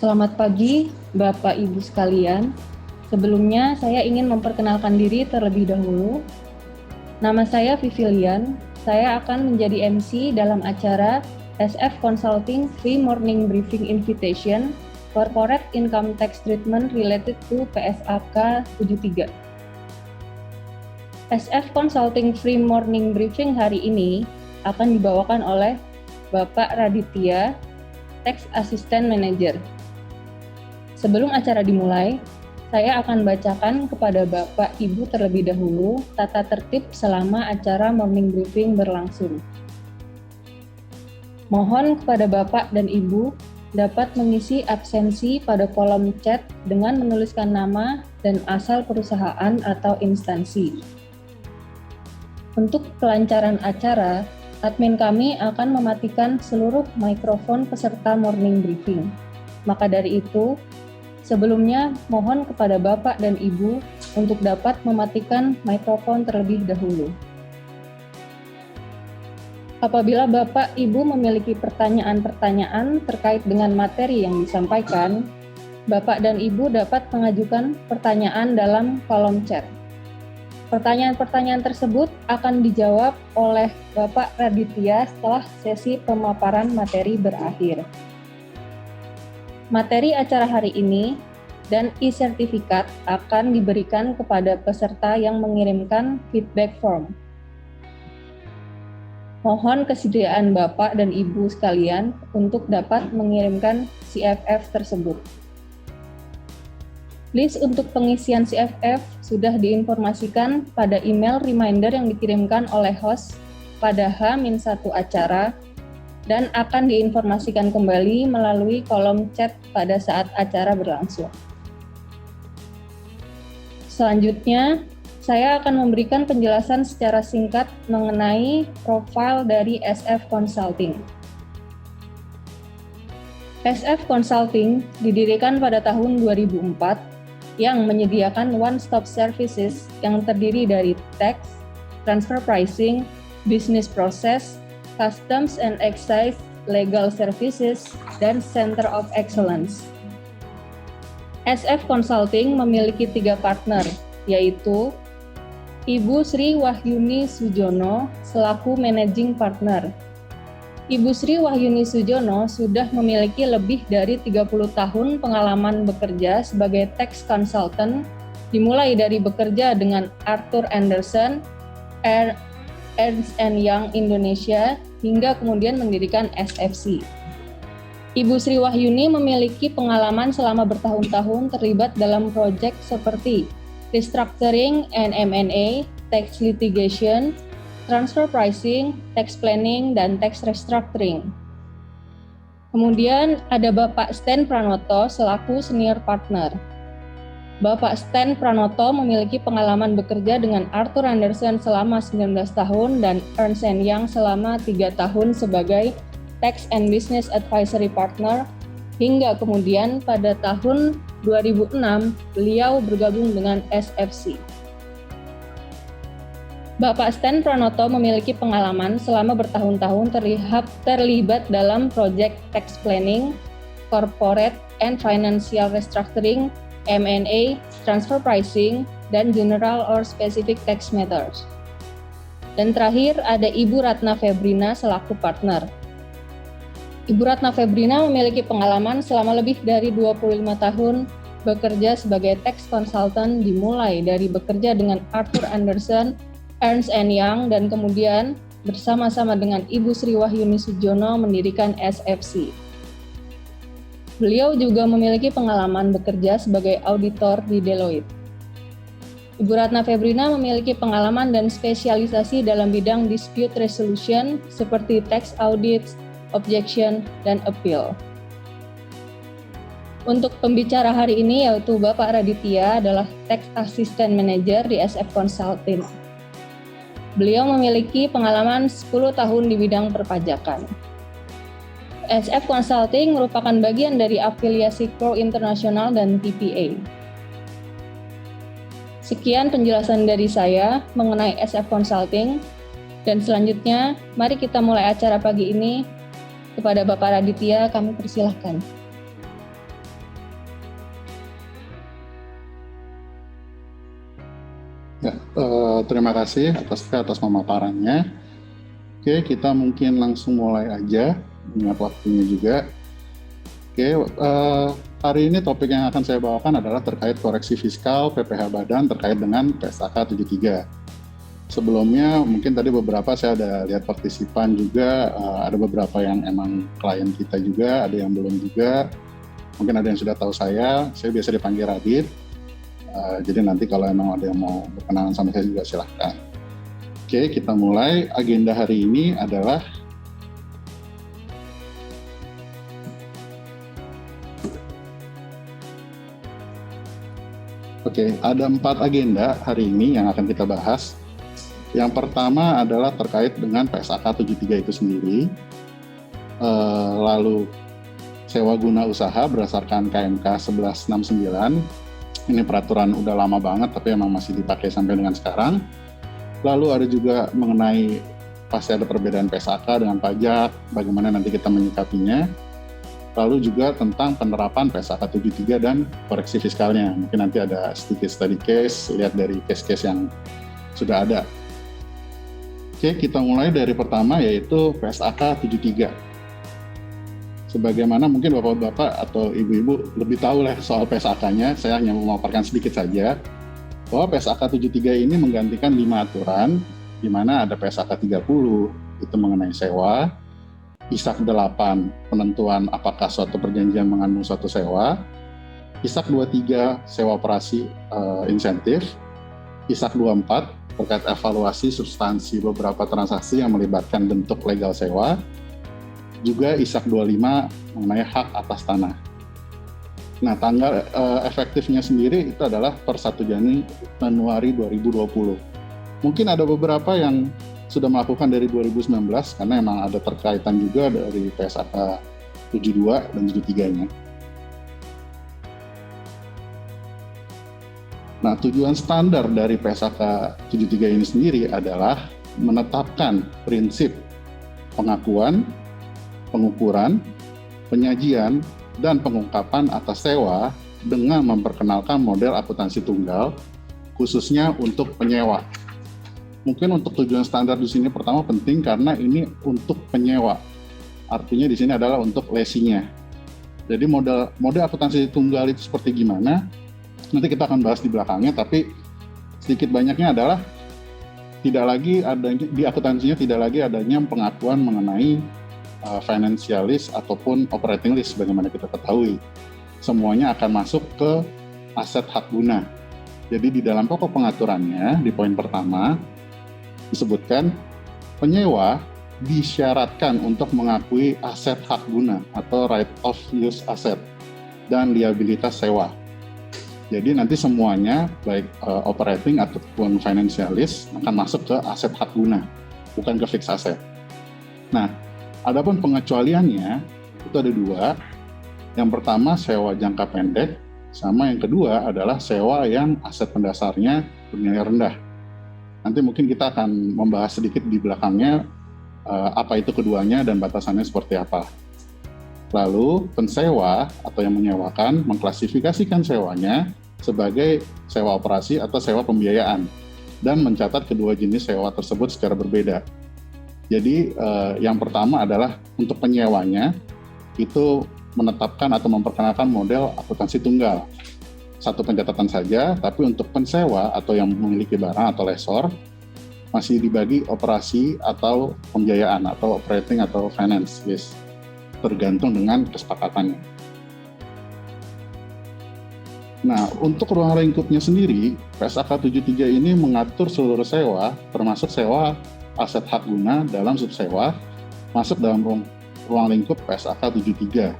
Selamat pagi, Bapak Ibu sekalian. Sebelumnya, saya ingin memperkenalkan diri terlebih dahulu. Nama saya Vivilian. Saya akan menjadi MC dalam acara SF Consulting Free Morning Briefing Invitation Corporate Income Tax Treatment Related to PSAK 73. SF Consulting Free Morning Briefing hari ini akan dibawakan oleh Bapak Raditya, Tax Assistant Manager. Sebelum acara dimulai, saya akan bacakan kepada Bapak Ibu terlebih dahulu tata tertib selama acara morning briefing berlangsung. Mohon kepada Bapak dan Ibu dapat mengisi absensi pada kolom chat dengan menuliskan nama dan asal perusahaan atau instansi. Untuk kelancaran acara, admin kami akan mematikan seluruh mikrofon peserta morning briefing. Maka dari itu, sebelumnya, mohon kepada Bapak dan Ibu untuk dapat mematikan mikrofon terlebih dahulu. Apabila Bapak Ibu memiliki pertanyaan-pertanyaan terkait dengan materi yang disampaikan, Bapak dan Ibu dapat mengajukan pertanyaan dalam kolom chat. Pertanyaan-pertanyaan tersebut akan dijawab oleh Bapak Raditya setelah sesi pemaparan materi berakhir. Materi acara hari ini dan e-sertifikat akan diberikan kepada peserta yang mengirimkan feedback form. Mohon kesediaan Bapak dan Ibu sekalian untuk dapat mengirimkan CFF tersebut. List untuk pengisian CFF sudah diinformasikan pada email reminder yang dikirimkan oleh host pada H-1 acara dan akan diinformasikan kembali melalui kolom chat pada saat acara berlangsung. Selanjutnya, saya akan memberikan penjelasan secara singkat mengenai profil dari SF Consulting. SF Consulting didirikan pada tahun 2004 yang menyediakan one-stop services yang terdiri dari tax, transfer pricing, business process, customs and excise, legal services, dan center of excellence. SF Consulting memiliki 3 partner, yaitu Ibu Sri Wahyuni Sujono selaku Managing Partner. Ibu Sri Wahyuni Sujono sudah memiliki lebih dari 30 tahun pengalaman bekerja sebagai tax consultant, dimulai dari bekerja dengan Arthur Andersen, Ernst & Young Indonesia, hingga kemudian mendirikan SFC. Ibu Sri Wahyuni memiliki pengalaman selama bertahun-tahun terlibat dalam proyek seperti restructuring and M&A, tax litigation, transfer pricing, tax planning, dan tax restructuring. Kemudian ada Bapak Sten Pranoto selaku senior partner. Bapak Sten Pranoto memiliki pengalaman bekerja dengan Arthur Andersen selama 19 tahun dan Ernst & Young selama 3 tahun sebagai Tax and Business Advisory Partner, hingga kemudian pada tahun 2006 beliau bergabung dengan SFC. Bapak Sten Pranoto memiliki pengalaman selama bertahun-tahun terlibat dalam proyek tax planning, corporate and financial restructuring, M&A, transfer pricing, dan general or specific tax matters. Dan terakhir ada Ibu Ratna Febrina selaku partner. Ibu Ratna Febrina memiliki pengalaman selama lebih dari 25 tahun bekerja sebagai tax consultant, dimulai dari bekerja dengan Arthur Andersen, Ernst & Young, dan kemudian bersama-sama dengan Ibu Sri Wahyuni Sujono mendirikan SFC. Beliau juga memiliki pengalaman bekerja sebagai auditor di Deloitte. Ibu Ratna Febrina memiliki pengalaman dan spesialisasi dalam bidang dispute resolution seperti tax audits, objection, dan appeal. Untuk pembicara hari ini yaitu Bapak Raditya adalah Tax Assistant Manager di SF Consulting. Beliau memiliki pengalaman 10 tahun di bidang perpajakan. SF Consulting merupakan bagian dari afiliasi Crowe International dan TPA. Sekian penjelasan dari saya mengenai SF Consulting, dan selanjutnya mari kita mulai acara pagi ini. Kepada Bapak Raditya kami persilahkan. Ya, terima kasih atas pemaparannya. Oke, kita mungkin langsung mulai aja, ingat waktunya juga. Oke, hari ini topik yang akan saya bawakan adalah terkait koreksi fiskal PPh Badan terkait dengan PSAK 73. Sebelumnya mungkin tadi beberapa saya ada lihat partisipan juga, ada beberapa yang emang klien kita juga, ada yang belum juga. Mungkin ada yang sudah tahu saya biasa dipanggil Radit. Jadi nanti kalau emang ada yang mau berkenalan sama saya juga silahkan. Oke, kita mulai. Agenda hari ini adalah ada 4 agenda hari ini yang akan kita bahas. Yang pertama adalah terkait dengan PSAK 73 itu sendiri. Lalu sewa guna usaha berdasarkan KMK 1169. Ini peraturan udah lama banget tapi emang masih dipakai sampai dengan sekarang. Lalu ada juga mengenai pasti ada perbedaan PSAK dengan pajak, bagaimana nanti kita menyikapinya. Lalu juga tentang penerapan PSAK 73 dan koreksi fiskalnya. Mungkin nanti ada sedikit study case, lihat dari case-case yang sudah ada. Oke, kita mulai dari pertama yaitu PSAK 73. Sebagaimana mungkin bapak-bapak atau ibu-ibu lebih tahu lah soal PSAK-nya, saya hanya memaparkan sedikit saja bahwa PSAK 73 ini menggantikan 5 aturan, di mana ada PSAK 30 itu mengenai sewa, ISAK 8 penentuan apakah suatu perjanjian mengandung suatu sewa, ISAK 23 sewa operasi insentif, ISAK 24 terkait evaluasi substansi beberapa transaksi yang melibatkan bentuk legal sewa, juga ISAK 25 mengenai hak atas tanah. Nah, tanggal efektifnya sendiri itu adalah per 1 Januari 2020. Mungkin ada beberapa yang sudah melakukan dari 2019 karena emang ada terkaitan juga dari PSAK 72 dan 73-nya. Nah, tujuan standar dari PSAK 73 ini sendiri adalah menetapkan prinsip pengakuan, pengukuran, penyajian, dan pengungkapan atas sewa dengan memperkenalkan model akuntansi tunggal, khususnya untuk penyewa. Mungkin untuk tujuan standar di sini pertama penting karena ini untuk penyewa. Artinya di sini adalah untuk lesinya. Jadi model akuntansi tunggal itu seperti gimana? Nanti kita akan bahas di belakangnya, tapi sedikit banyaknya adalah tidak lagi adanya di akuntansinya tidak lagi adanya pengakuan mengenai financial list ataupun operating list sebagaimana kita ketahui. Semuanya akan masuk ke aset hak guna. Jadi di dalam pokok pengaturannya di poin pertama disebutkan penyewa disyaratkan untuk mengakui aset hak guna atau right of use asset dan liabilitas sewa. Jadi nanti semuanya baik operating ataupun financial list akan masuk ke aset hak guna, bukan ke fixed asset. Nah, adapun pengecualiannya itu ada 2. Yang pertama sewa jangka pendek, sama yang kedua adalah sewa yang aset pendasarnya bernilai rendah. Nanti mungkin kita akan membahas sedikit di belakangnya apa itu keduanya dan batasannya seperti apa. Lalu pensewa atau yang menyewakan mengklasifikasikan sewanya sebagai sewa operasi atau sewa pembiayaan dan mencatat kedua jenis sewa tersebut secara berbeda. Jadi yang pertama adalah untuk penyewanya itu menetapkan atau memperkenalkan model akuntansi tunggal. Satu pencatatan saja, tapi untuk pensewa atau yang memiliki barang atau lessor masih dibagi operasi atau pembiayaan atau operating atau finance list. Tergantung dengan kesepakatannya. Nah, untuk ruang lingkupnya sendiri, PSAK 73 ini mengatur seluruh sewa, termasuk sewa aset hak guna dalam subsewa, masuk dalam ruang lingkup PSAK 73.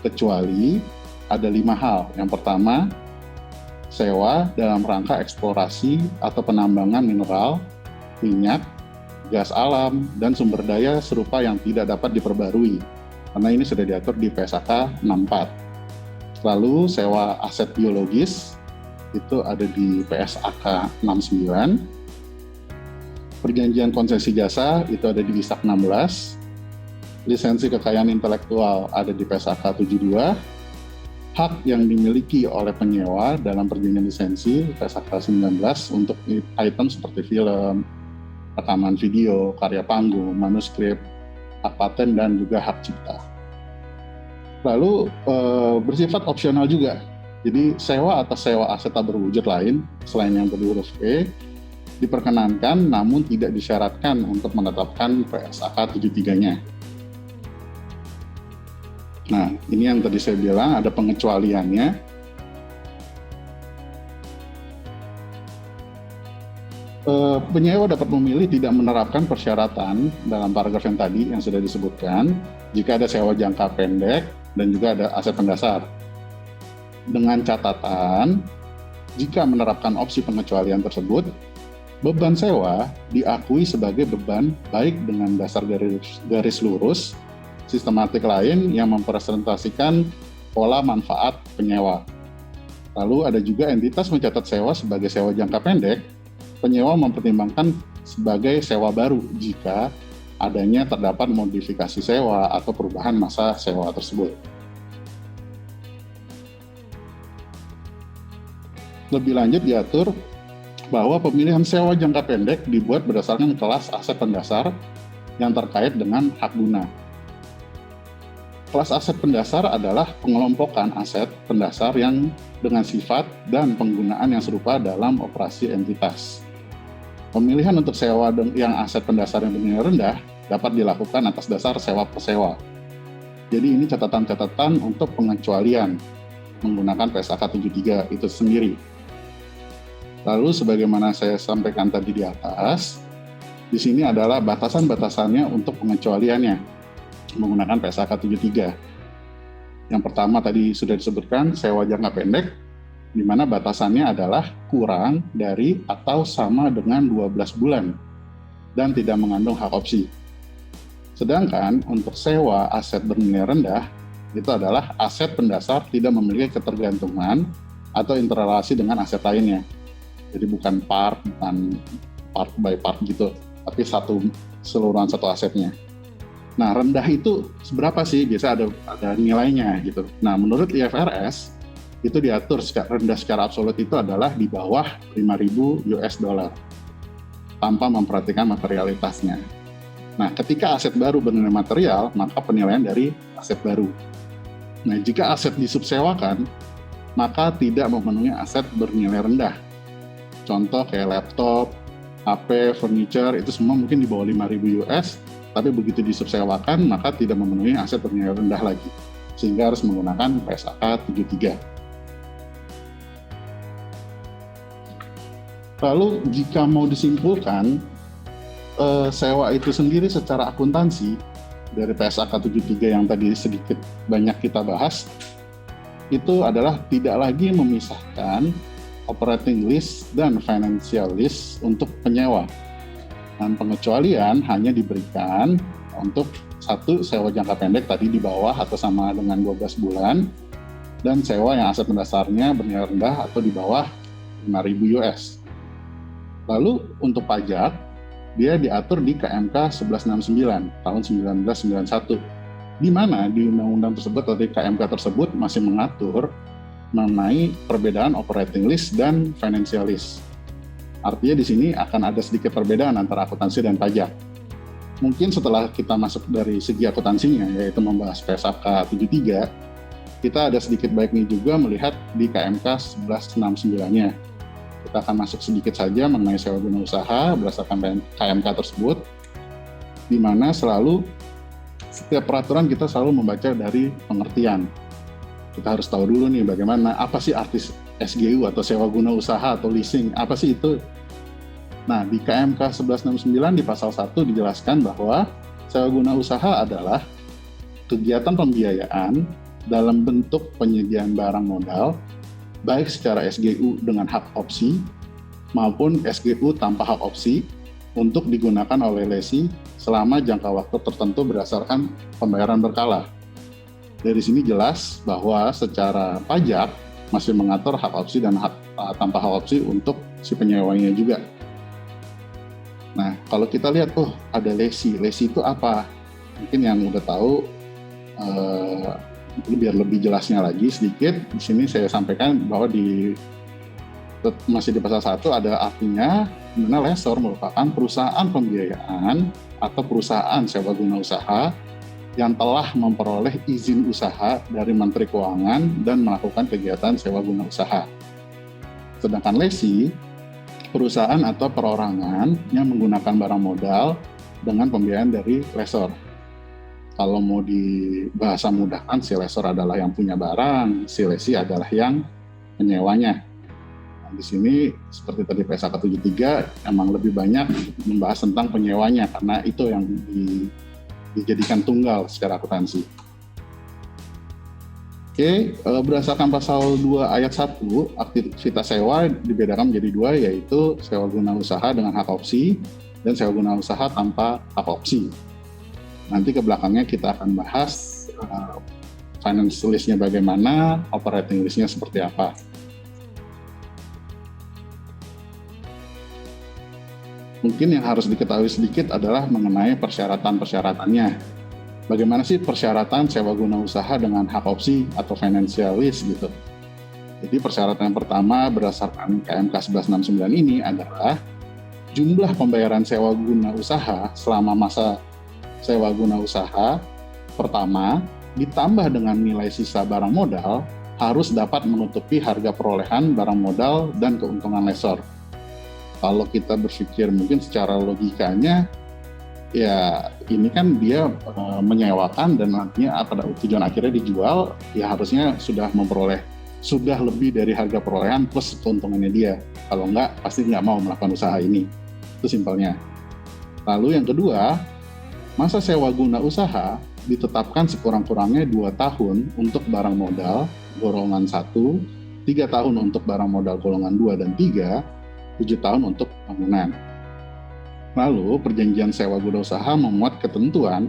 Kecuali ada 5 hal. Yang pertama, sewa dalam rangka eksplorasi atau penambangan mineral, minyak, gas alam, dan sumber daya serupa yang tidak dapat diperbarui. Karena ini sudah diatur di PSAK 64. Lalu sewa aset biologis itu ada di PSAK 69. Perjanjian konsesi jasa itu ada di ISAK 16. Lisensi kekayaan intelektual ada di PSAK 72. hak yang dimiliki oleh penyewa dalam perjanjian lisensi PSAK 19 untuk item seperti film, rekaman video, karya panggung, manuskrip, hak paten, dan juga hak cipta. Lalu bersifat opsional juga. Jadi sewa atau sewa aset tak berwujud lain selain yang berhuruf E diperkenankan namun tidak disyaratkan untuk menetapkan PSAK 73-nya. Nah, ini yang tadi saya bilang ada pengecualiannya. Penyewa dapat memilih tidak menerapkan persyaratan dalam paragraf yang tadi yang sudah disebutkan jika ada sewa jangka pendek dan juga ada aset pendasar. Dengan catatan, jika menerapkan opsi pengecualian tersebut, beban sewa diakui sebagai beban baik dengan dasar garis lurus, sistematik lain yang mempresentasikan pola manfaat penyewa. Lalu ada juga entitas mencatat sewa sebagai sewa jangka pendek, penyewa mempertimbangkan sebagai sewa baru jika adanya terdapat modifikasi sewa atau perubahan masa sewa tersebut. Lebih lanjut diatur bahwa pemilihan sewa jangka pendek dibuat berdasarkan kelas aset pendasar yang terkait dengan hak guna. Kelas aset pendasar adalah pengelompokan aset pendasar yang dengan sifat dan penggunaan yang serupa dalam operasi entitas. Pemilihan untuk sewa yang aset pendasar yang bernilai rendah dapat dilakukan atas dasar sewa pesewa. Jadi ini catatan-catatan untuk pengecualian menggunakan PSAK 73 itu sendiri. Lalu sebagaimana saya sampaikan tadi di atas, di sini adalah batasan-batasannya untuk pengecualiannya menggunakan PSAK 73. Yang pertama tadi sudah disebutkan sewa jangka pendek, di mana batasannya adalah kurang dari atau sama dengan 12 bulan dan tidak mengandung hak opsi. Sedangkan untuk sewa aset bernilai rendah, itu adalah aset pendasar tidak memiliki ketergantungan atau interrelasi dengan aset lainnya. Jadi bukan part by part gitu, tapi keseluruhan satu asetnya. Nah, rendah itu seberapa sih? Biasa ada nilainya gitu. Nah, menurut IFRS itu diatur rendah secara absolut itu adalah di bawah 5.000 US dollar tanpa memperhatikan materialitasnya. Nah, ketika aset baru bernilai material, maka penilaian dari aset baru. Nah, jika aset disubsewakan, maka tidak memenuhi aset bernilai rendah. Contoh kayak laptop, HP, furniture, itu semua mungkin di bawah 5.000 US, tapi begitu disubsewakan, maka tidak memenuhi aset bernilai rendah lagi. Sehingga harus menggunakan PSAK 73. Lalu jika mau disimpulkan, sewa itu sendiri secara akuntansi, dari PSAK 73 yang tadi sedikit banyak kita bahas, itu adalah tidak lagi memisahkan operating lease dan financial lease untuk penyewa. Dan pengecualian hanya diberikan untuk satu sewa jangka pendek tadi di bawah atau sama dengan 12 bulan, dan sewa yang aset mendasarnya bernilai rendah atau di bawah 5.000 US. Lalu untuk pajak, dia diatur di KMK 1169 tahun 1991, di mana di undang-undang tersebut atau di KMK tersebut masih mengatur mengenai perbedaan operating lease dan financial lease. Artinya di sini akan ada sedikit perbedaan antara akuntansi dan pajak. Mungkin setelah kita masuk dari segi akuntansinya, yaitu membahas PSAK 73, kita ada sedikit baiknya juga melihat di KMK 1169-nya. Kita akan masuk sedikit saja mengenai sewa guna usaha berdasarkan KMK tersebut, di mana selalu setiap peraturan kita selalu membaca dari pengertian. Kita harus tahu dulu nih bagaimana, apa sih arti SGU atau sewa guna usaha atau leasing, apa sih itu? Nah, di KMK 1169 di pasal 1 dijelaskan bahwa sewa guna usaha adalah kegiatan pembiayaan dalam bentuk penyediaan barang modal, baik secara SGU dengan hak opsi maupun SGU tanpa hak opsi untuk digunakan oleh lesi selama jangka waktu tertentu berdasarkan pembayaran berkala. Dari sini jelas bahwa secara pajak masih mengatur hak opsi dan tanpa hak opsi untuk si penyewanya juga. Nah, kalau kita lihat, ada lesi. Lesi itu apa? Mungkin yang udah tahu biar lebih jelasnya lagi sedikit, di sini saya sampaikan bahwa masih di pasal 1 ada artinya di mana lessor merupakan perusahaan pembiayaan atau perusahaan sewa guna usaha yang telah memperoleh izin usaha dari Menteri Keuangan dan melakukan kegiatan sewa guna usaha. Sedangkan lesi, perusahaan atau perorangan yang menggunakan barang modal dengan pembiayaan dari lessor. Kalau mau di bahasa mudahkan, si lessor adalah yang punya barang, si lesi adalah yang menyewanya. Nah, di sini seperti tadi PSAK 73 emang lebih banyak membahas tentang penyewanya karena itu yang dijadikan tunggal secara akuntansi. Oke, berdasarkan pasal 2 ayat 1, aktivitas sewa dibedakan menjadi 2, yaitu sewa guna usaha dengan hak opsi dan sewa guna usaha tanpa hak opsi. Nanti ke belakangnya kita akan bahas finance list-nya bagaimana, operating list-nya seperti apa. Mungkin yang harus diketahui sedikit adalah mengenai persyaratan-persyaratannya. Bagaimana sih persyaratan sewa guna usaha dengan hak opsi atau financial list gitu. Jadi persyaratan yang pertama berdasarkan KMK 1169 ini adalah jumlah pembayaran sewa guna usaha selama masa sewa guna usaha pertama ditambah dengan nilai sisa barang modal harus dapat menutupi harga perolehan barang modal dan keuntungan lessor. Kalau kita berpikir mungkin secara logikanya, ya ini kan dia menyewakan dan nantinya pada tujuan akhirnya dijual, ya harusnya sudah lebih dari harga perolehan plus keuntungannya dia. Kalau enggak, pasti nggak mau melakukan usaha ini. Itu simpelnya. Lalu yang kedua, masa sewa guna usaha ditetapkan sekurang-kurangnya 2 tahun untuk barang modal golongan 1, 3 tahun untuk barang modal golongan 2 dan 3, 7 tahun untuk bangunan. Lalu perjanjian sewa guna usaha memuat ketentuan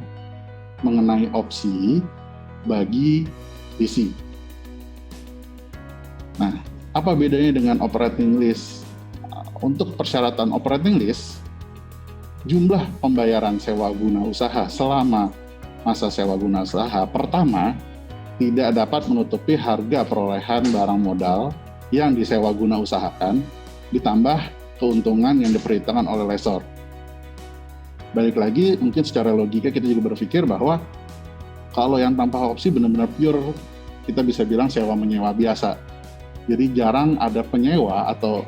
mengenai opsi bagi lisi. Nah, apa bedanya dengan operating list? Untuk persyaratan operating list, jumlah pembayaran sewa guna usaha selama masa sewa guna usaha pertama tidak dapat menutupi harga perolehan barang modal yang disewa guna usahakan ditambah keuntungan yang diperhitungkan oleh lessor. Balik lagi, mungkin secara logika kita juga berpikir bahwa kalau yang tanpa opsi benar-benar pure, kita bisa bilang sewa menyewa biasa. Jadi jarang ada penyewa atau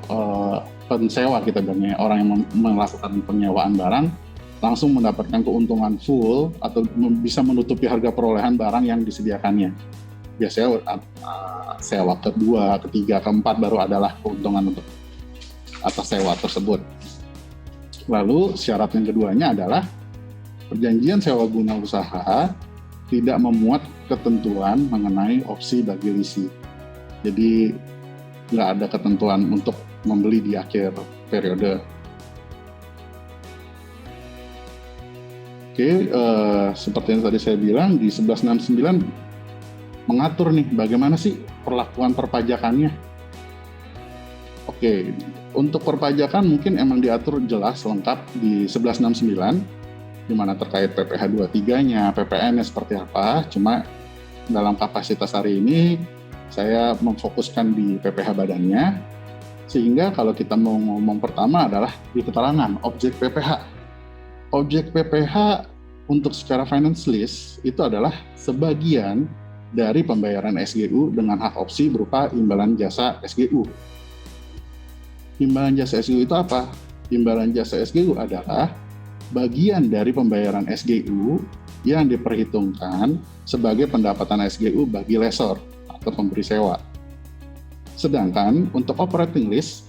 pensewa kita bilangnya, orang yang melakukan penyewaan barang langsung mendapatkan keuntungan full atau bisa menutupi harga perolehan barang yang disediakannya. Biasanya sewa kedua, ketiga, keempat baru adalah keuntungan untuk atas sewa tersebut. Lalu syarat yang keduanya adalah perjanjian sewa guna usaha tidak memuat ketentuan mengenai opsi bagi lisi. Jadi nggak ada ketentuan untuk membeli di akhir periode. Oke, seperti yang tadi saya bilang di 1169 mengatur nih bagaimana sih perlakuan perpajakannya. Oke, untuk perpajakan mungkin emang diatur jelas lengkap di 1169, di mana terkait PPh 23-nya, PPN-nya seperti apa. Cuma dalam kapasitas hari ini saya memfokuskan di PPh badannya, sehingga kalau kita mau ngomong pertama adalah di keterangan objek PPh. Objek PPh untuk secara finance list itu adalah sebagian dari pembayaran SGU dengan hak opsi berupa imbalan jasa SGU. Imbalan jasa SGU itu apa? Imbalan jasa SGU adalah bagian dari pembayaran SGU yang diperhitungkan sebagai pendapatan SGU bagi lessor atau pemberi sewa. Sedangkan untuk operating list,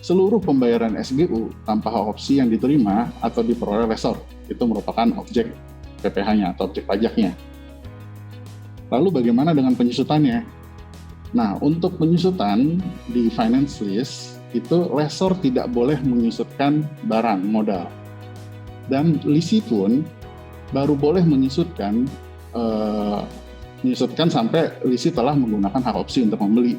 seluruh pembayaran SGU tanpa hak opsi yang diterima atau diperoleh lessor itu merupakan objek PPh-nya atau objek pajaknya. Lalu bagaimana dengan penyusutannya? Nah, untuk penyusutan di finance list itu lessor tidak boleh menyusutkan barang modal. Dan lisi pun baru boleh menyusutkan sampai lisi telah menggunakan hak opsi untuk membeli.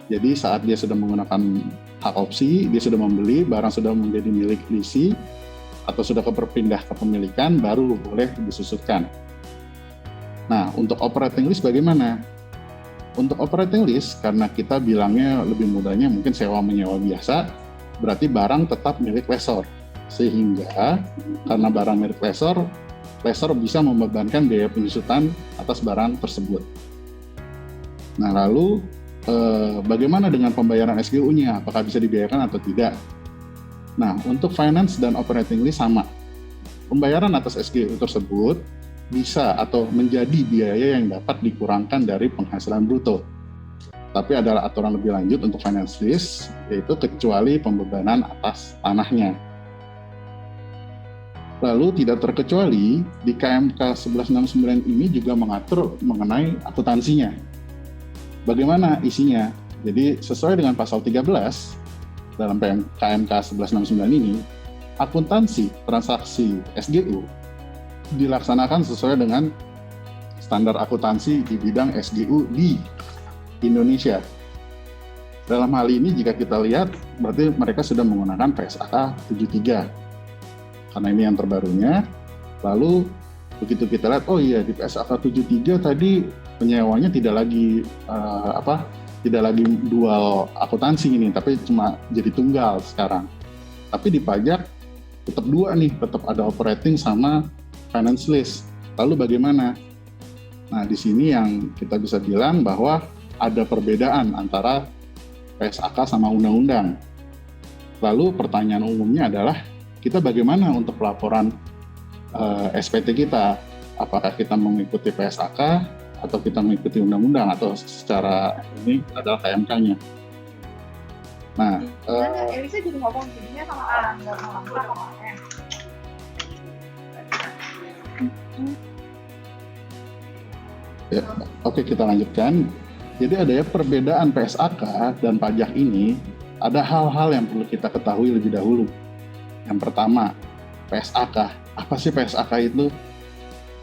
Jadi saat dia sudah menggunakan hak opsi, dia sudah membeli, barang sudah menjadi milik lisi atau sudah berpindah kepemilikan, baru boleh disusutkan. Nah, untuk operating lease bagaimana? Untuk operating lease, karena kita bilangnya lebih mudahnya mungkin sewa menyewa biasa, berarti barang tetap milik lessor. Sehingga karena barang milik lessor bisa membebankan biaya penyusutan atas barang tersebut. Nah, lalu bagaimana dengan pembayaran SGU-nya? Apakah bisa dibiayakan atau tidak? Nah, untuk finance dan operating lease sama. Pembayaran atas SGU tersebut bisa atau menjadi biaya yang dapat dikurangkan dari penghasilan bruto. Tapi adalah aturan lebih lanjut untuk finance lease, yaitu kecuali pembebanan atas tanahnya. Lalu tidak terkecuali di KMK 1169 ini juga mengatur mengenai akuntansinya. Bagaimana isinya? Jadi sesuai dengan pasal 13 dalam KMK 1169 ini, akuntansi transaksi SGU dilaksanakan sesuai dengan standar akuntansi di bidang SGU di Indonesia. Dalam hal ini jika kita lihat, berarti mereka sudah menggunakan PSAK 73. Karena ini yang terbarunya. Lalu begitu kita lihat, oh iya di PSAK 73 tadi penyewanya tidak lagi dual akuntansi ini, tapi cuma jadi tunggal sekarang. Tapi di pajak tetap dua nih, tetap ada operating sama finance lease. Lalu bagaimana? Nah, di sini yang kita bisa bilang bahwa ada perbedaan antara PSAK sama undang-undang. Lalu pertanyaan umumnya adalah, kita bagaimana untuk pelaporan SPT kita? Apakah kita mengikuti PSAK atau kita mengikuti undang-undang, atau secara ini adalah KMK-nya? Nah, Elisa juga ngomong jadinya sama ya, oke, kita lanjutkan. Jadi ada ya perbedaan PSAK dan pajak ini, ada hal-hal yang perlu kita ketahui lebih dahulu. Yang pertama, PSAK. Apa sih PSAK itu?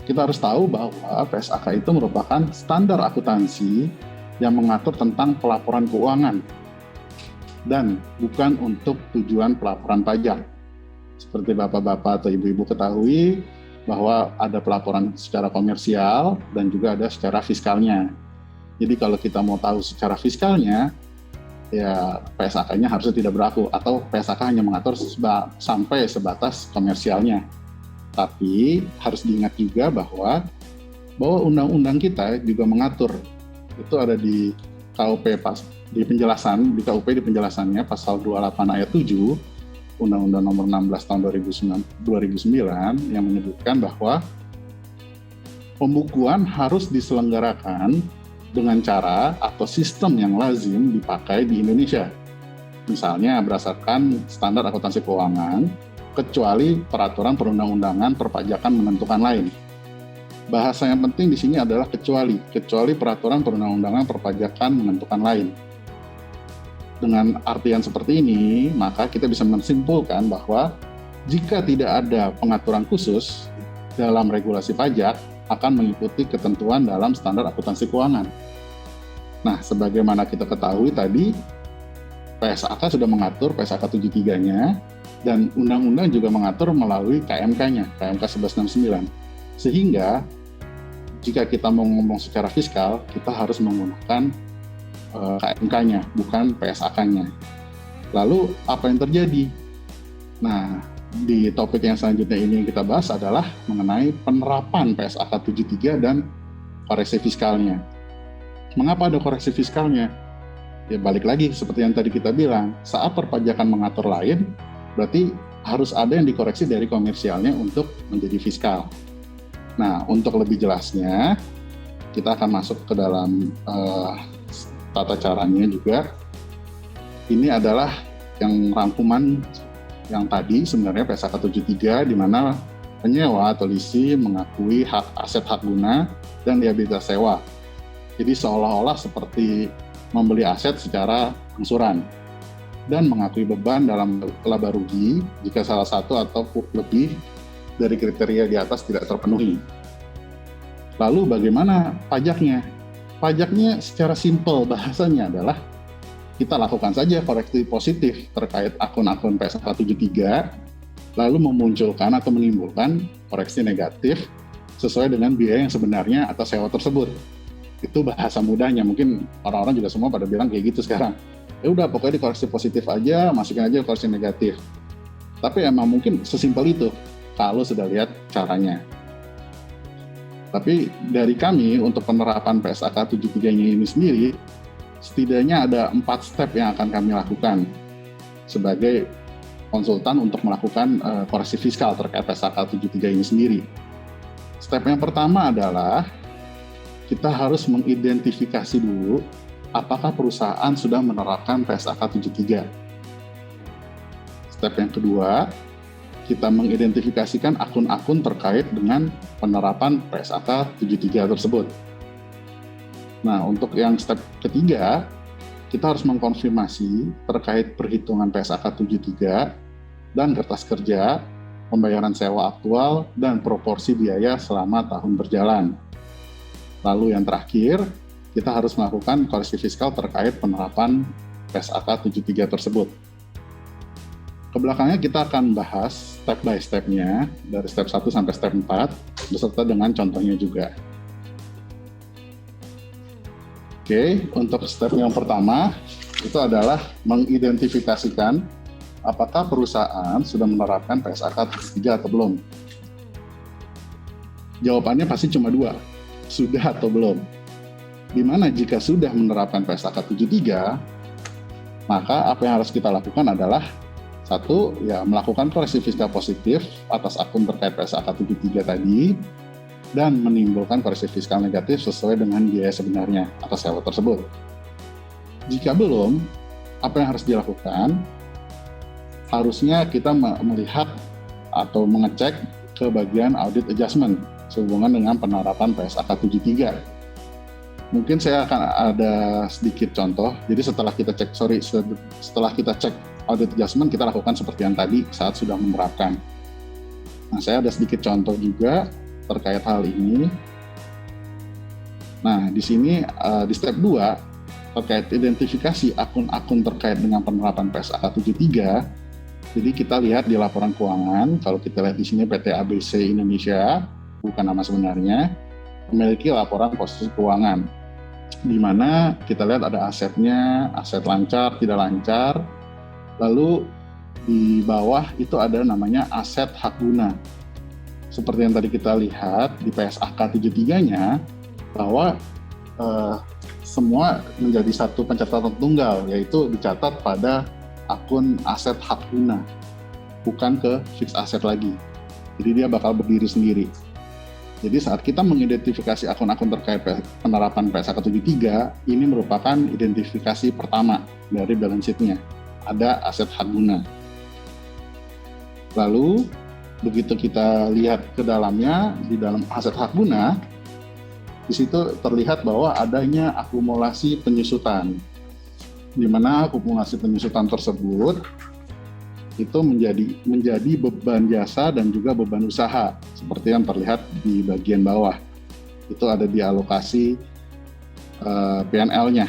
Kita harus tahu bahwa PSAK itu merupakan standar akuntansi yang mengatur tentang pelaporan keuangan dan bukan untuk tujuan pelaporan pajak. Seperti bapak-bapak atau ibu-ibu ketahui bahwa ada pelaporan secara komersial dan juga ada secara fiskalnya. Jadi kalau kita mau tahu secara fiskalnya, ya PSAK-nya harusnya tidak berlaku, atau PSAK hanya mengatur sampai sebatas komersialnya. Tapi harus diingat juga bahwa undang-undang kita juga mengatur, itu ada di KUP di KUP di penjelasannya pasal 28 ayat 7 Undang-Undang Nomor 16 tahun 2009 yang menyebutkan bahwa pembukuan harus diselenggarakan dengan cara atau sistem yang lazim dipakai di Indonesia. Misalnya berdasarkan standar akuntansi keuangan, kecuali peraturan perundang-undangan perpajakan menentukan lain. Bahasa yang penting di sini adalah kecuali peraturan perundang-undangan perpajakan menentukan lain. Dengan artian seperti ini, maka kita bisa menyimpulkan bahwa jika tidak ada pengaturan khusus dalam regulasi pajak, akan mengikuti ketentuan dalam standar akuntansi keuangan. Nah, sebagaimana kita ketahui tadi, PSAK sudah mengatur PSAK 73-nya, dan undang-undang juga mengatur melalui KMK-nya, KMK 1169. Sehingga, jika kita mau ngomong secara fiskal, kita harus menggunakan KMK-nya, bukan PSAK-nya. Lalu, apa yang terjadi? Nah, di topik yang selanjutnya ini yang kita bahas adalah mengenai penerapan PSAK 73 dan koreksi fiskalnya. Mengapa ada koreksi fiskalnya? Ya balik lagi seperti yang tadi kita bilang, saat perpajakan mengatur lain, berarti harus ada yang dikoreksi dari komersialnya untuk menjadi fiskal. Nah, untuk lebih jelasnya, kita akan masuk ke dalam tata caranya juga. Ini adalah yang rangkuman yang tadi sebenarnya PSAK 73, di mana penyewa atau leasing mengakui hak aset hak guna dan liabilitas sewa. Jadi seolah-olah seperti membeli aset secara angsuran dan mengakui beban dalam laba rugi jika salah satu atau lebih dari kriteria di atas tidak terpenuhi. Lalu bagaimana pajaknya? Pajaknya secara simpel bahasanya adalah kita lakukan saja koreksi positif terkait akun-akun PSAK 73, lalu memunculkan atau menimbulkan koreksi negatif sesuai dengan biaya yang sebenarnya atau sewa tersebut. Itu bahasa mudahnya, mungkin orang-orang juga semua pada bilang kayak gitu sekarang. Ya udah, pokoknya dikoreksi positif aja, masukin aja koreksi negatif. Tapi emang mungkin sesimpel itu kalau sudah lihat caranya. Tapi dari kami untuk penerapan PSAK 73 ini sendiri, setidaknya ada 4 step yang akan kami lakukan sebagai konsultan untuk melakukan koreksi fiskal terkait PSAK 73 ini sendiri. Step yang pertama adalah kita harus mengidentifikasi dulu apakah perusahaan sudah menerapkan PSAK 73. Step yang kedua, kita mengidentifikasikan akun-akun terkait dengan penerapan PSAK 73 tersebut. Nah, untuk yang step ketiga, kita harus mengkonfirmasi terkait perhitungan PSAK 73 dan kertas kerja, pembayaran sewa aktual, dan proporsi biaya selama tahun berjalan. Lalu yang terakhir, kita harus melakukan koreksi fiskal terkait penerapan PSAK 73 tersebut. Kebelakangnya kita akan bahas step by step-nya, dari step 1 sampai step 4, beserta dengan contohnya juga. Oke, untuk step yang pertama, itu adalah mengidentifikasikan apakah perusahaan sudah menerapkan PSAK 73 atau belum. Jawabannya pasti cuma 2, sudah atau belum. Di mana jika sudah menerapkan PSAK 73, maka apa yang harus kita lakukan adalah satu, ya melakukan koreksi fiskal positif atas akun terkait PSAK 73 tadi, dan menimbulkan koreksi fiskal negatif sesuai dengan biaya sebenarnya atau sewa tersebut. Jika belum, apa yang harus dilakukan? Harusnya kita melihat atau mengecek ke bagian audit adjustment sehubungan dengan penerapan PSAK 73. Mungkin saya akan ada sedikit contoh. Jadi setelah kita cek audit adjustment, kita lakukan seperti yang tadi saat sudah menerapkan. Nah, saya ada sedikit contoh juga terkait hal ini. Nah, di sini di step 2 terkait identifikasi akun-akun terkait dengan penerapan PSAK 73. Jadi kita lihat di laporan keuangan, kalau kita lihat di sini PT ABC Indonesia, bukan nama sebenarnya, memiliki laporan posisi keuangan, di mana kita lihat ada asetnya, aset lancar, tidak lancar, lalu di bawah itu ada namanya aset hak guna. Seperti yang tadi kita lihat di PSAK 73-nya, bahwa semua menjadi satu pencatatan tunggal, yaitu dicatat pada akun aset hak guna, bukan ke fixed asset lagi. Jadi dia bakal berdiri sendiri. Jadi saat kita mengidentifikasi akun-akun terkait penerapan PSAK 73, ini merupakan identifikasi pertama dari balance sheet-nya. Ada aset hak guna. Lalu begitu kita lihat ke dalamnya, di dalam aset hak guna, di situ terlihat bahwa adanya akumulasi penyusutan, di mana akumulasi penyusutan tersebut itu menjadi beban jasa dan juga beban usaha, seperti yang terlihat di bagian bawah. Itu ada di alokasi P&L-nya.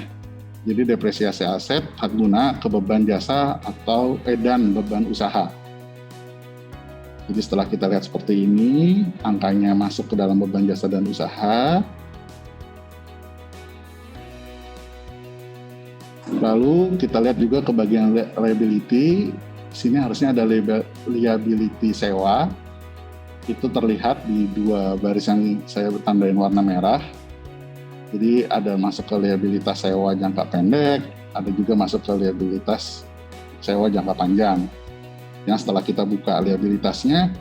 Jadi depresiasi aset hak guna ke beban jasa atau dan beban usaha. Jadi setelah kita lihat seperti ini, angkanya masuk ke dalam beban jasa dan usaha. Lalu kita lihat juga ke bagian liability. Sini harusnya ada liability sewa. Itu terlihat di 2 baris yang saya tandain warna merah. Jadi ada masuk ke liabilitas sewa jangka pendek, ada juga masuk ke liabilitas sewa jangka panjang. Yang setelah kita buka liabilitasnya,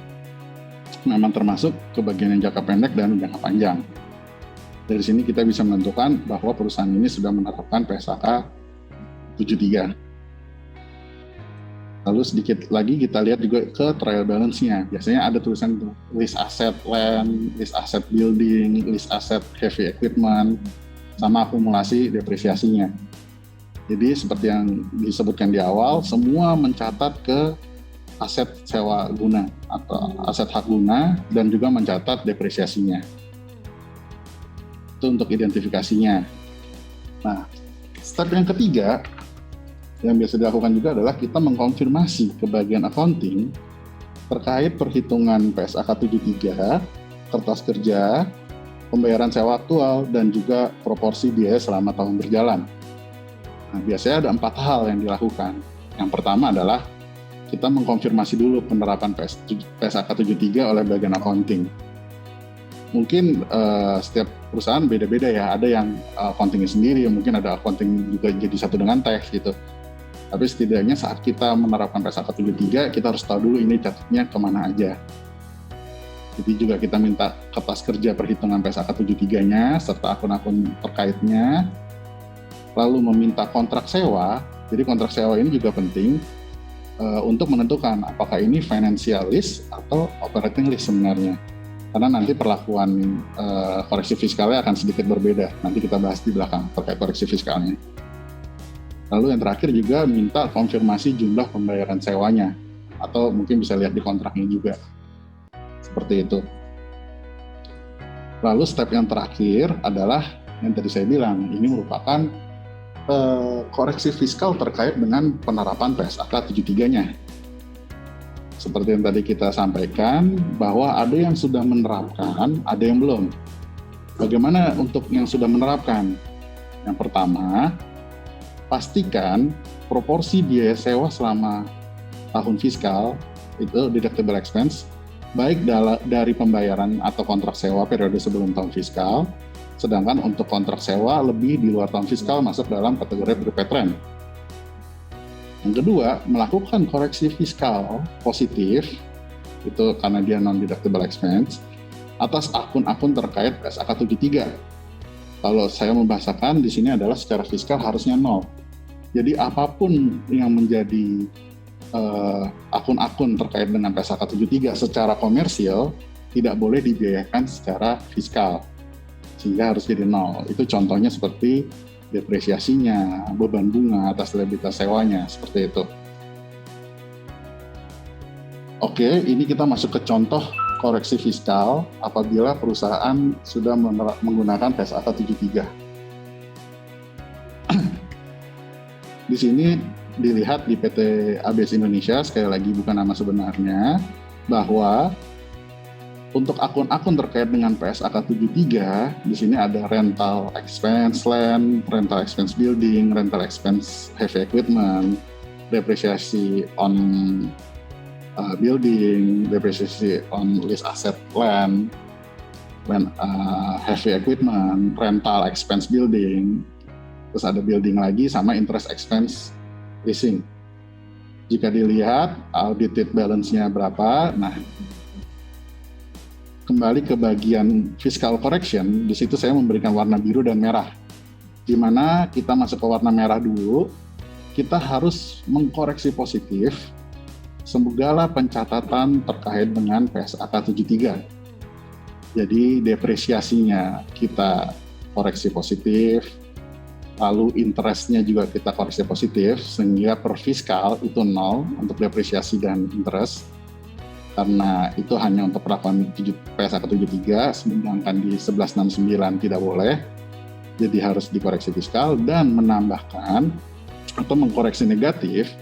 memang termasuk ke bagian yang jangka pendek dan jangka panjang. Dari sini kita bisa menentukan bahwa perusahaan ini sudah menerapkan PSAK 73. Lalu sedikit lagi kita lihat juga ke trial balance-nya. Biasanya ada tulisan list asset land, list asset building, list asset heavy equipment, sama akumulasi depresiasinya. Jadi seperti yang disebutkan di awal, semua mencatat ke aset sewa guna atau aset hak guna dan juga mencatat depresiasinya. Itu untuk identifikasinya. Nah, step yang ketiga yang biasa dilakukan juga adalah kita mengkonfirmasi ke bagian accounting terkait perhitungan PSAK 73 kertas kerja, pembayaran sewa aktual, dan juga proporsi biaya selama tahun berjalan. Nah, biasanya ada 4 hal yang dilakukan. Yang pertama adalah kita mengkonfirmasi dulu penerapan PSAK 73 oleh bagian accounting. Mungkin setiap perusahaan beda-beda ya, ada yang accountingnya sendiri, mungkin ada accounting juga jadi satu dengan tax gitu. Tapi setidaknya saat kita menerapkan PSAK 73, kita harus tahu dulu ini catatnya kemana aja. Jadi juga kita minta kertas kerja perhitungan PSAK 73-nya, serta akun-akun terkaitnya. Lalu meminta kontrak sewa, jadi kontrak sewa ini juga penting untuk menentukan apakah ini financial lease atau operating lease sebenarnya. Karena nanti perlakuan koreksi fiskalnya akan sedikit berbeda. Nanti kita bahas di belakang terkait koreksi fiskalnya. Lalu yang terakhir juga minta konfirmasi jumlah pembayaran sewanya, atau mungkin bisa lihat di kontraknya juga. Seperti itu. Lalu step yang terakhir adalah yang tadi saya bilang, ini merupakan koreksi fiskal terkait dengan penerapan PSAK 73-nya. Seperti yang tadi kita sampaikan, bahwa ada yang sudah menerapkan, ada yang belum. Bagaimana untuk yang sudah menerapkan? Yang pertama, pastikan proporsi biaya sewa selama tahun fiskal, itu deductible expense, baik dari pembayaran atau kontrak sewa periode sebelum tahun fiskal, sedangkan untuk kontrak sewa lebih di luar tahun fiskal masuk dalam kategori prepaid rent. Yang kedua, melakukan koreksi fiskal positif, itu karena dia non-deductible expense, atas akun-akun terkait PSAK 73. Kalau saya membahasakan di sini adalah secara fiskal harusnya 0. Jadi apapun yang menjadi akun-akun terkait dengan PSAK 73 secara komersial tidak boleh dibiayakan secara fiskal, sehingga harus jadi 0. Itu contohnya seperti depresiasinya, beban bunga atas liabilitas sewanya, seperti itu. Oke, ini kita masuk ke contoh koreksi fiskal apabila perusahaan sudah menggunakan PSAK 73. Di sini dilihat di PT ABS Indonesia, sekali lagi bukan nama sebenarnya, bahwa untuk akun-akun terkait dengan PSAK 73, di sini ada rental expense land, rental expense building, rental expense heavy equipment, depresiasi on building, depresiasi on lease asset land, heavy equipment, rental expense building, terus ada building lagi sama interest expense leasing. Jika dilihat audited balance-nya berapa, nah kembali ke bagian fiscal correction, di situ saya memberikan warna biru dan merah. Di mana kita masuk ke warna merah dulu, kita harus mengkoreksi positif segala pencatatan terkait dengan PSAK 73. Jadi depresiasinya kita koreksi positif, lalu interestnya juga kita koreksi positif, sehingga per fiskal itu 0 untuk depresiasi dan interest, karena itu hanya untuk perlakuan PSAK 73, sedangkan di 1169 tidak boleh, jadi harus dikoreksi fiskal, dan menambahkan atau mengkoreksi negatif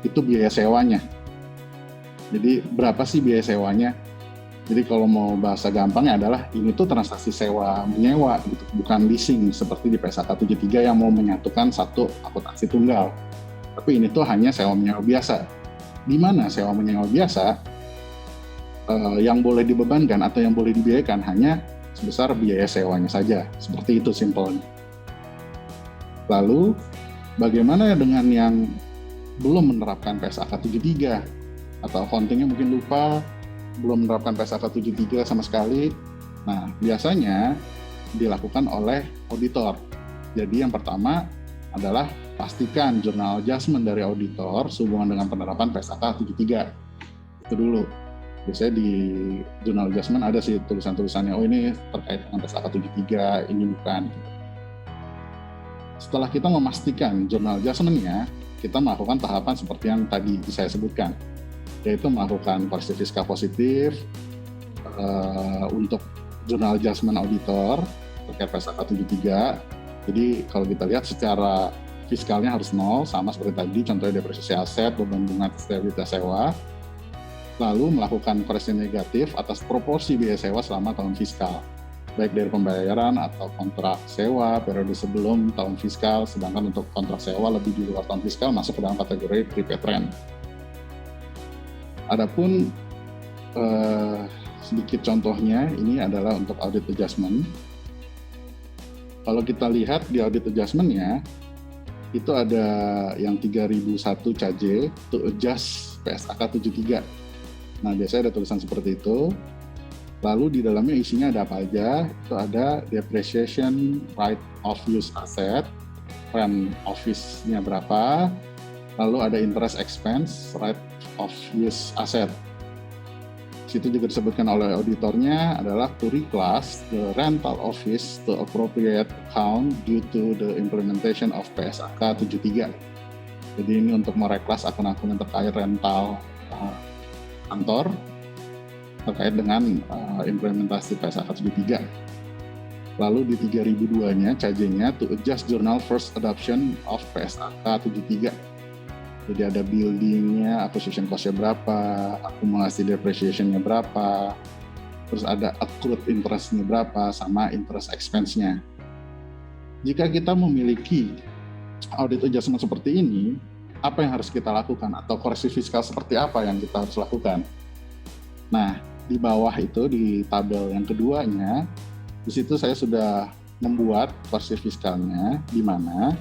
itu biaya sewanya. Jadi berapa sih biaya sewanya? Jadi kalau mau bahasa gampangnya adalah ini tuh transaksi sewa menyewa gitu, bukan leasing seperti di PSAK 73 yang mau menyatukan satu akuntansi tunggal. Tapi ini tuh hanya sewa menyewa biasa. Di mana sewa menyewa biasa yang boleh dibebankan atau yang boleh dibiayakan hanya sebesar biaya sewanya saja. Seperti itu simpelnya. Lalu bagaimana dengan yang belum menerapkan PSAK 73 atau accounting-nya mungkin lupa, belum menerapkan PSAK 73 sama sekali? Nah, biasanya dilakukan oleh auditor. Jadi yang pertama adalah pastikan journal adjustment dari auditor sehubungan dengan penerapan PSAK 73. Itu dulu. Biasanya di journal adjustment ada sih tulisan-tulisannya, oh ini terkait dengan PSAK 73, ini bukan. Setelah kita memastikan journal adjustment-nya, kita melakukan tahapan seperti yang tadi saya sebutkan, yaitu melakukan koreksi fiskal positif untuk journal adjustment auditor terkait PSAK 73. Jadi kalau kita lihat secara fiskalnya harus 0, sama seperti tadi, contohnya depresiasi aset, beban bunga liabilitas sewa. lalu melakukan koreksi negatif atas proporsi biaya sewa selama tahun fiskal, baik dari pembayaran atau kontrak sewa periode sebelum tahun fiskal, sedangkan untuk kontrak sewa lebih di luar tahun fiskal masuk ke dalam kategori prepaid rent. Adapun sedikit contohnya, ini adalah untuk audit adjustment. Kalau kita lihat di audit adjustment-nya, itu ada yang 3001 CAJ to adjust PSAK 73. Nah, biasanya ada tulisan seperti itu. Lalu di dalamnya isinya ada apa aja? Itu ada depreciation right of use asset, rent office-nya berapa, lalu ada interest expense right of use asset. Situ juga disebutkan oleh auditornya adalah to reclass the rental office to appropriate account due to the implementation of PSAK 73. Jadi ini untuk mereklas akun-akun yang terkait rental kantor terkait dengan implementasi PSAK 73. Lalu di 3002-nya CAJ-nya to adjust journal first adoption of PSAK 73. Jadi ada building-nya, acquisition cost-nya berapa, akumulasi depreciation-nya berapa, terus ada accrued interest-nya berapa, sama interest expense-nya. Jika kita memiliki audit adjustment seperti ini, apa yang harus kita lakukan? Atau koreksi fiskal seperti apa yang kita harus lakukan? Nah, di bawah itu, di tabel yang keduanya, di situ saya sudah membuat koreksi fiskalnya, di mana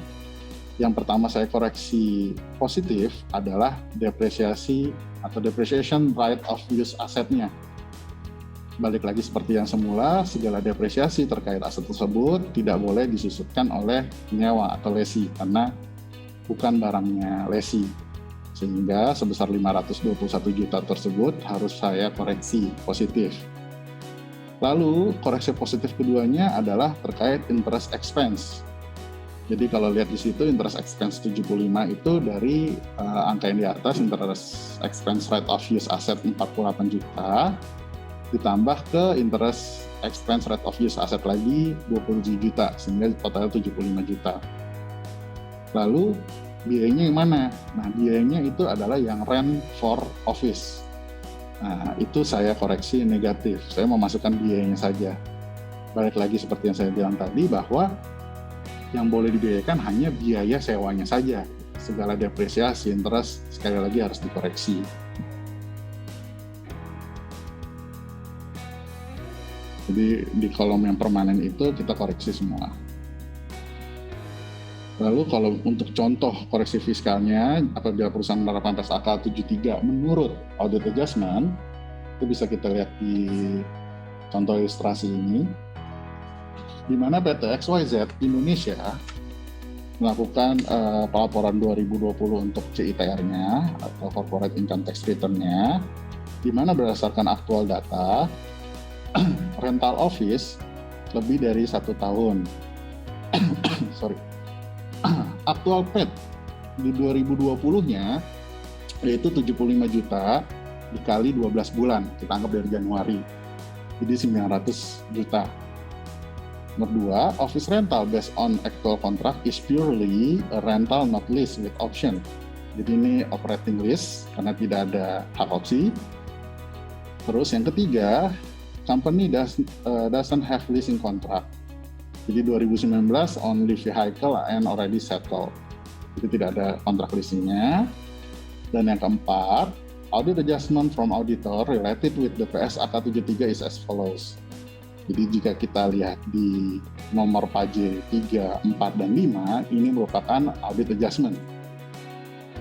yang pertama saya koreksi positif adalah depresiasi atau depreciation right of use asetnya. Balik lagi seperti yang semula, segala depresiasi terkait aset tersebut tidak boleh disusutkan oleh penyewa atau lesi karena bukan barangnya lesi. Sehingga sebesar 521 juta tersebut harus saya koreksi positif. Lalu koreksi positif keduanya adalah terkait interest expense. Jadi kalau lihat di situ interest expense 75 itu dari angka yang di atas, interest expense right of use asset 48 juta ditambah ke interest expense right of use asset lagi 27 juta sehingga total 75 juta. Lalu biayanya yang mana? Nah, biayanya itu adalah yang rent for office. Nah, itu saya koreksi negatif. Saya memasukkan biayanya saja. Balik lagi seperti yang saya bilang tadi bahwa yang boleh dibiayakan hanya biaya sewanya saja. Segala depresiasi, interest, sekali lagi harus dikoreksi. Jadi di kolom yang permanen itu kita koreksi semua. Lalu kalau untuk contoh koreksi fiskalnya, apabila perusahaan menerapkan PSAK 73 menurut audit adjustment, itu bisa kita lihat di contoh ilustrasi ini, di mana PT XYZ Indonesia melakukan pelaporan 2020 untuk CITR-nya atau Corporate Income Tax Return-nya, di mana berdasarkan aktual data, rental office lebih dari 1 tahun. Aktual PET di 2020-nya yaitu 75 juta dikali 12 bulan, kita anggap dari Januari, jadi 900 juta. Nomor 2, office rental based on actual contract is purely a rental not lease with option. Jadi ini operating lease karena tidak ada hak opsi. Terus yang ketiga, company doesn't have leasing contract. Jadi 2019 only vehicle and already settled. Jadi tidak ada kontrak leasingnya. Dan yang keempat, audit adjustment from auditor related with the PSAK 73 is as follows. Jadi jika kita lihat di nomor PAJ 3, 4, dan 5, ini merupakan audit adjustment.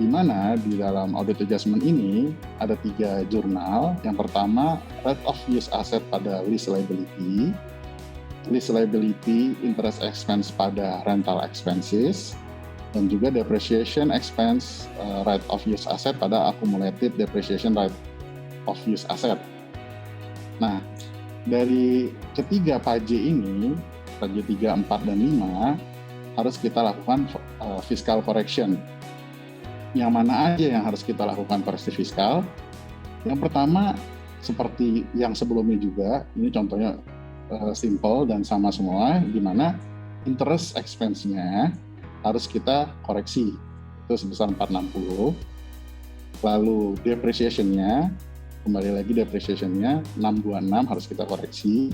Di mana di dalam audit adjustment ini ada 3 jurnal. Yang pertama, right of use asset pada lease liability interest expense pada rental expenses, dan juga depreciation expense right of use asset pada accumulated depreciation right of use asset. Nah, dari ketiga PAJ ini, PAJ 3, 4, dan 5, harus kita lakukan fiscal correction. Yang mana aja yang harus kita lakukan koreksi fiskal? Yang pertama, seperti yang sebelumnya juga, ini contohnya simple dan sama semua, di mana interest expense-nya harus kita koreksi, itu sebesar 460. Lalu depreciation-nya kembali lagi depreciation-nya 626 harus kita koreksi,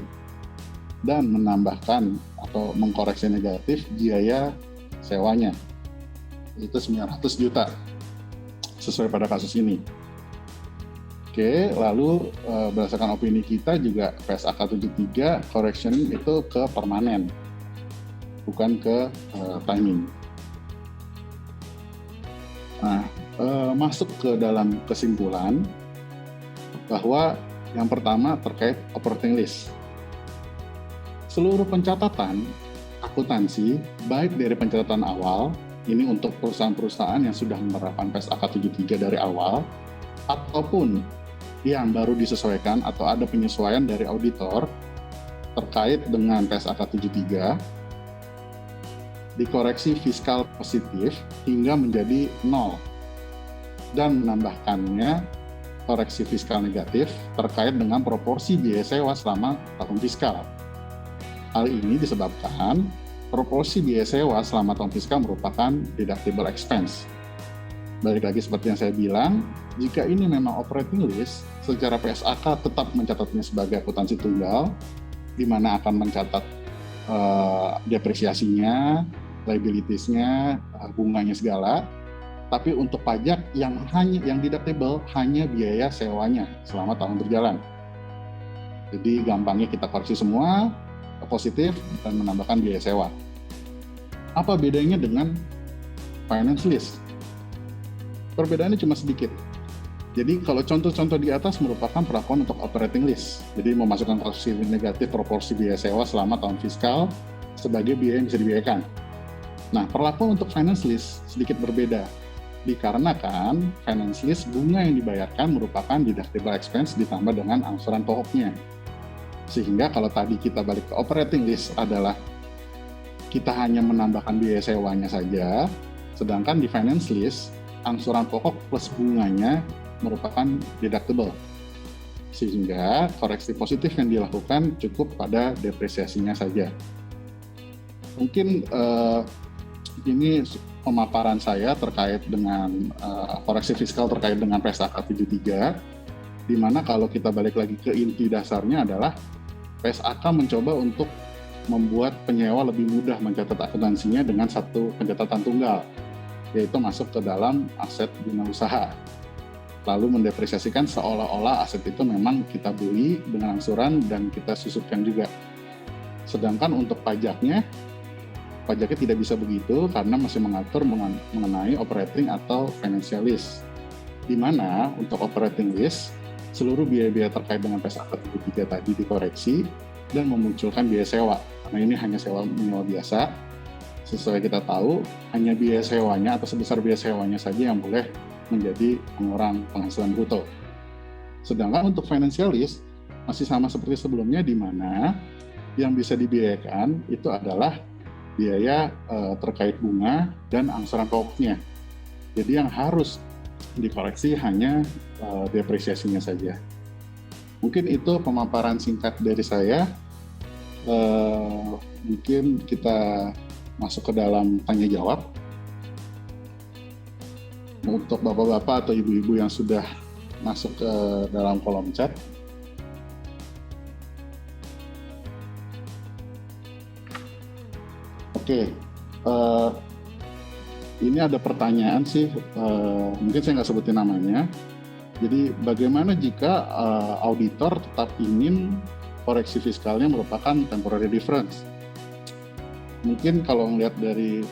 dan menambahkan atau mengkoreksi negatif biaya sewanya, itu 900 juta sesuai pada kasus ini. Oke, lalu berdasarkan opini kita juga PSAK 73 correction itu ke permanen, bukan ke timing. Nah, masuk ke dalam kesimpulan bahwa yang pertama terkait operating list. Seluruh pencatatan akuntansi, baik dari pencatatan awal, ini untuk perusahaan-perusahaan yang sudah menerapkan PSAK 73 dari awal, ataupun yang baru disesuaikan atau ada penyesuaian dari auditor terkait dengan PSAK 73, dikoreksi fiskal positif hingga menjadi 0, dan menambahkannya koreksi fiskal negatif terkait dengan proporsi biaya sewa selama tahun fiskal. Hal ini disebabkan proporsi biaya sewa selama tahun fiskal merupakan deductible expense. Balik lagi seperti yang saya bilang, jika ini memang operating list, secara PSAK tetap mencatatnya sebagai akuntansi tunggal, di mana akan mencatat depresiasinya, liabilities-nya, bunganya segala. Tapi untuk pajak yang deductible hanya biaya sewanya selama tahun berjalan. Jadi gampangnya kita koreksi semua positif dan menambahkan biaya sewa. Apa bedanya dengan finance list? Perbedaannya cuma sedikit. Jadi kalau contoh-contoh di atas merupakan perlakuan untuk operating list. Jadi memasukkan koreksi negatif proporsi biaya sewa selama tahun fiskal sebagai biaya yang bisa dibiayakan. Nah, perlakuan untuk finance list sedikit berbeda. Dikarenakan finance list bunga yang dibayarkan merupakan deductible expense ditambah dengan angsuran pokoknya. Sehingga kalau tadi kita balik ke operating list adalah kita hanya menambahkan biaya sewanya saja, sedangkan di finance list angsuran pokok plus bunganya merupakan deductible. Sehingga koreksi positif yang dilakukan cukup pada depresiasinya saja. Mungkin ini pemaparan saya terkait dengan koreksi fiskal terkait dengan PSAK 73, di mana kalau kita balik lagi ke inti dasarnya adalah PSAK mencoba untuk membuat penyewa lebih mudah mencatat akuntansinya dengan satu pencatatan tunggal, yaitu masuk ke dalam aset guna usaha. Lalu mendepresiasikan seolah-olah aset itu memang kita beli dengan angsuran dan kita susutkan juga. Sedangkan untuk pajaknya tidak bisa begitu karena masih mengatur mengenai operating atau financial list. Di mana untuk operating list, seluruh biaya-biaya terkait dengan PSAK 73 tadi dikoreksi dan memunculkan biaya sewa. Karena ini hanya sewa menyewa biasa, sesuai kita tahu, hanya biaya sewanya atau sebesar biaya sewanya saja yang boleh menjadi pengurangan penghasilan bruto. Sedangkan untuk financial list, masih sama seperti sebelumnya, di mana yang bisa dibiayakan itu adalah biaya terkait bunga dan angsuran pokoknya. Jadi yang harus dikoreksi hanya depresiasinya saja. Mungkin itu pemaparan singkat dari saya. Mungkin kita masuk ke dalam tanya jawab. Untuk bapak-bapak atau ibu-ibu yang sudah masuk ke dalam kolom chat. Oke, ini ada pertanyaan sih, mungkin saya nggak sebutin namanya. Jadi bagaimana jika auditor tetap ingin koreksi fiskalnya merupakan temporary difference? Mungkin kalau melihat dari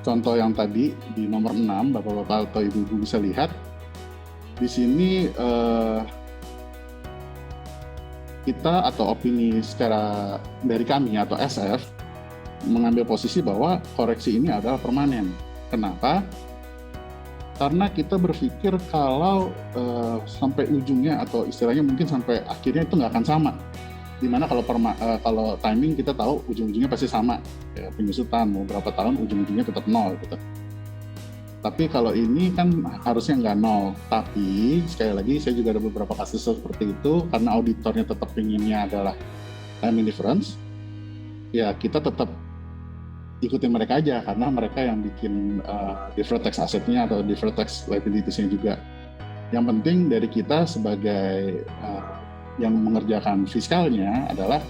contoh yang tadi di nomor 6, bapak-bapak atau ibu-ibu bisa lihat, di sini kita atau opini secara dari kami atau SF mengambil posisi bahwa koreksi ini adalah permanen. Kenapa? Karena kita berpikir kalau sampai ujungnya atau istilahnya mungkin sampai akhirnya itu nggak akan sama. Dimana kalau timing kita tahu ujung-ujungnya pasti sama, ya, penyusutan mau berapa tahun ujung-ujungnya tetap 0 gitu. Tapi kalau ini kan harusnya nggak 0. Tapi sekali lagi saya juga ada beberapa kasus seperti itu karena auditornya tetap pinginnya adalah timing difference. Ya kita tetap ikutin mereka aja karena mereka yang bikin deferred tax assetnya atau deferred tax liabilities-nya juga. Yang penting dari kita sebagai yang mengerjakan fiskalnya adalah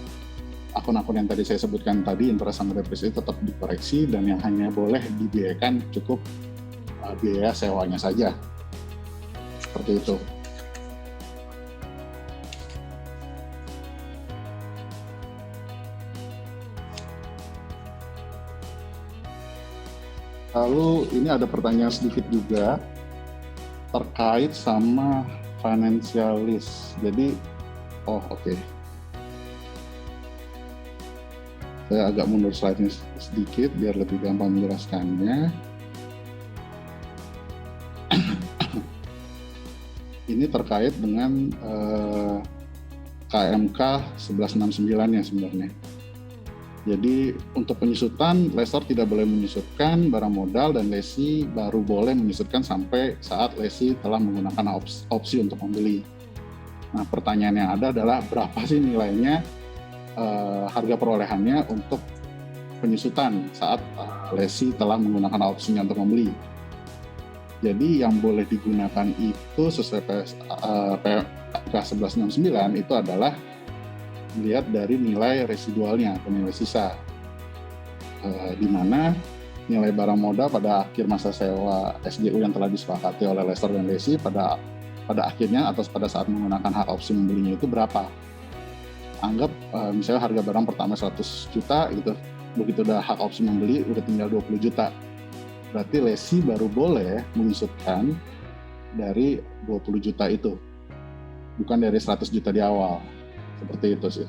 akun-akun yang tadi saya sebutkan tadi, interest sama depresiasi tetap dikoreksi, dan yang hanya boleh dibiayakan cukup biaya sewanya saja. Seperti itu. Lalu ini ada pertanyaan sedikit juga terkait sama financial list. Jadi, oke. Saya agak mundur slide-nya sedikit biar lebih gampang menjelaskannya. Ini terkait dengan KMK 1169-nya sebenarnya. Jadi untuk penyusutan, lessor tidak boleh menyusutkan barang modal, dan lesi baru boleh menyusutkan sampai saat lesi telah menggunakan opsi untuk membeli. Nah, pertanyaan yang ada adalah berapa sih nilainya, harga perolehannya untuk penyusutan saat lesi telah menggunakan opsinya untuk membeli. Jadi yang boleh digunakan itu sesuai PMK 1169 itu adalah melihat dari nilai residualnya atau nilai sisa, di mana nilai barang modal pada akhir masa sewa SGU yang telah disepakati oleh lessor dan lesi pada akhirnya atau pada saat menggunakan hak opsi membelinya itu berapa. Anggap misalnya harga barang pertama 100 juta gitu, begitu udah hak opsi membeli udah tinggal 20 juta. Berarti lesi baru boleh menyusutkan dari 20 juta itu, bukan dari 100 juta di awal. Seperti itu sih.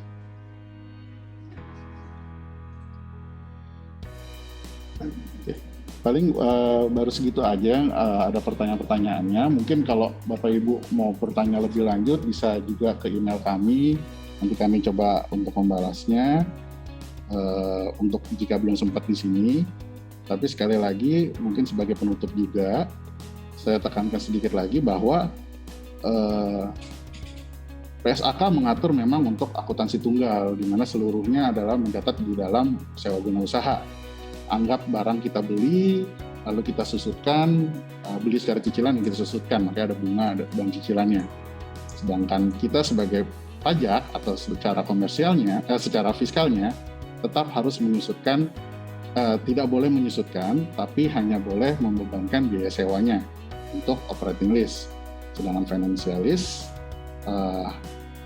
Oke. Paling baru segitu aja, ada pertanyaan-pertanyaannya. Mungkin kalau Bapak Ibu mau bertanya lebih lanjut bisa juga ke email kami, nanti kami coba untuk membalasnya untuk jika belum sempat di sini. Tapi sekali lagi mungkin sebagai penutup juga saya tekankan sedikit lagi bahwa PSAK mengatur memang untuk akuntansi tunggal, di mana seluruhnya adalah mencatat di dalam sewa guna usaha. Anggap barang kita beli, lalu kita susutkan, beli secara cicilan yang kita susutkan, makanya ada bunga dan cicilannya. Sedangkan kita sebagai pajak atau secara komersialnya, secara fiskalnya, tetap harus menyusutkan, tidak boleh menyusutkan, tapi hanya boleh membebankan biaya sewanya untuk operating list. Sedangkan financial list,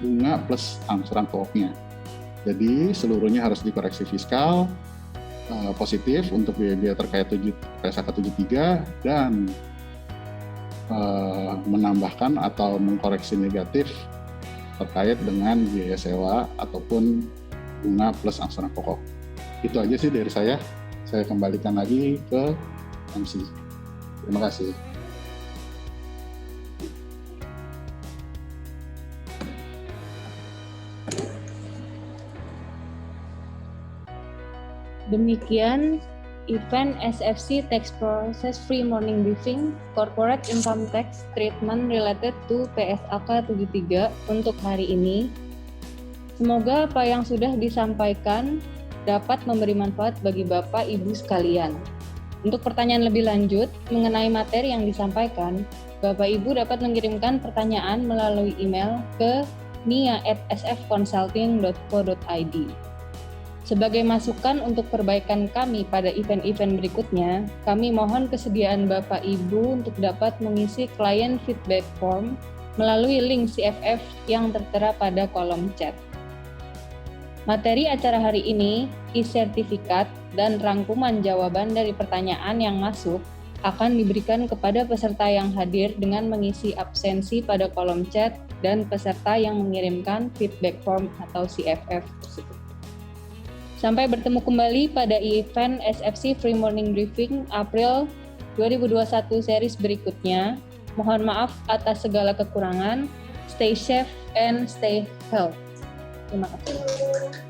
bunga plus angsuran pokoknya. Jadi seluruhnya harus dikoreksi fiskal positif untuk biaya-biaya terkait PSAK 73 dan menambahkan atau mengkoreksi negatif terkait dengan biaya sewa ataupun bunga plus angsuran pokok. Itu aja sih dari saya. Saya kembalikan lagi ke MC. Terima kasih. Demikian event SFC Tax Process Free Morning Briefing Corporate Income Tax Treatment Related to PSAK 73 untuk hari ini. Semoga apa yang sudah disampaikan dapat memberi manfaat bagi Bapak Ibu sekalian. Untuk pertanyaan lebih lanjut mengenai materi yang disampaikan, Bapak Ibu dapat mengirimkan pertanyaan melalui email ke nia@sfconsulting.co.id. Sebagai masukan untuk perbaikan kami pada event-event berikutnya, kami mohon kesediaan Bapak Ibu untuk dapat mengisi client feedback form melalui link CFF yang tertera pada kolom chat. Materi acara hari ini, e-sertifikat, dan rangkuman jawaban dari pertanyaan yang masuk akan diberikan kepada peserta yang hadir dengan mengisi absensi pada kolom chat dan peserta yang mengirimkan feedback form atau CFF tersebut. Sampai bertemu kembali pada event SFC Free Morning Briefing April 2021 series berikutnya. Mohon maaf atas segala kekurangan. Stay safe and stay healthy. Terima kasih.